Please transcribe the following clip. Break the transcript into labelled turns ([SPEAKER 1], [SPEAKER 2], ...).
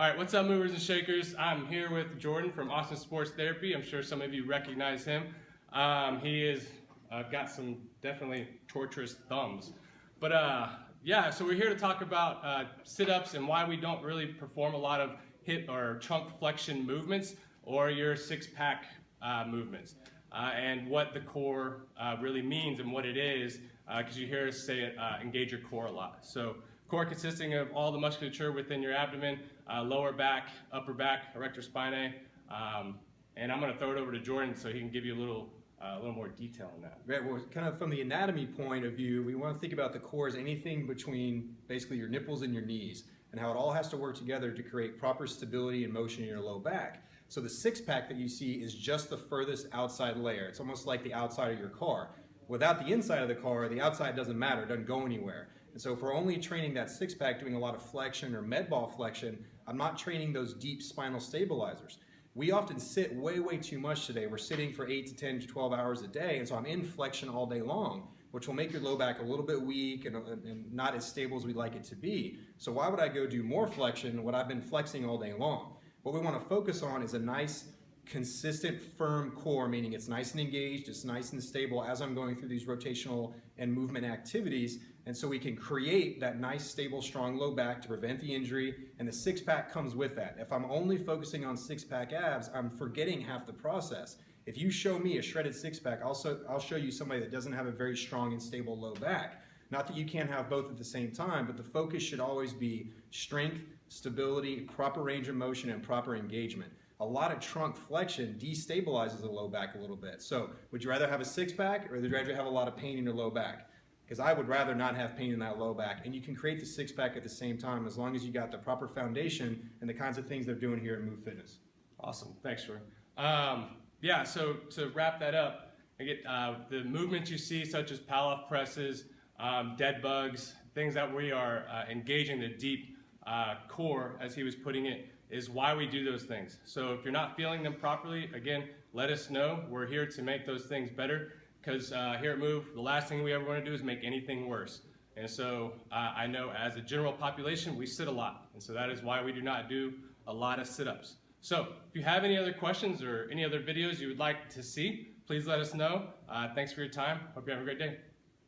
[SPEAKER 1] All right, what's up, movers and shakers? I'm here with Jordan from Austin Sports Therapy. I'm sure some of you recognize him. He is got some definitely torturous thumbs. But yeah, so we're here to talk about sit-ups and why we don't really perform a lot of hip or trunk flexion movements or your six-pack movements. And what the core really means and what it is, because you hear us say it, engage your core a lot. So core consisting of all the musculature within your abdomen, lower back, upper back, erector spinae, and I'm going to throw it over to Jordan so he can give you a little more detail on that.
[SPEAKER 2] Right, well, kind of from the anatomy point of view, we want to think about the core as anything between basically your nipples and your knees, and how it all has to work together to create proper stability and motion in your low back. So the six-pack that you see is just the furthest outside layer. It's almost like the outside of your car. Without the inside of the car, the outside doesn't matter, it doesn't go anywhere. And so if we're only training that six-pack, doing a lot of flexion or med ball flexion, I'm not training those deep spinal stabilizers. We often sit way too much today. We're sitting for 8 to 10 to 12 hours a day, and so I'm in flexion all day long, which will make your low back a little bit weak and not as stable as we'd like it to be. So why would I go do more flexion when I've been flexing all day long? What we want to focus on is a nice, consistent, firm core, meaning it's nice and engaged, it's nice and stable as I'm going through these rotational and movement activities, and so we can create that nice, stable, strong low back to prevent the injury, and the six-pack comes with that. If I'm only focusing on six-pack abs, I'm forgetting half the process. If you show me a shredded six-pack, I'll show you somebody that doesn't have a very strong and stable low back. Not that you can't have both at the same time, but the focus should always be strength, stability, proper range of motion, and proper engagement. A lot of trunk flexion destabilizes the low back a little bit. So would you rather have a six-pack, or would you rather have a lot of pain in your low back? Because I would rather not have pain in that low back. And you can create the six-pack at the same time as long as you got the proper foundation and the kinds of things they're doing here at Move Fitness.
[SPEAKER 1] Awesome, thanks, Jordan. Yeah, so to wrap that up, I get the movements you see, such as Pallof presses, dead bugs, things that we are engaging the deep core, as he was putting it, is why we do those things. So if you're not feeling them properly, again, let us know. We're here to make those things better, because here at Move, the last thing we ever want to do is make anything worse. And so I know as a general population, we sit a lot. And so that is why we do not do a lot of sit-ups. So if you have any other questions or any other videos you would like to see, please let us know. Thanks for your time. Hope you have a great day.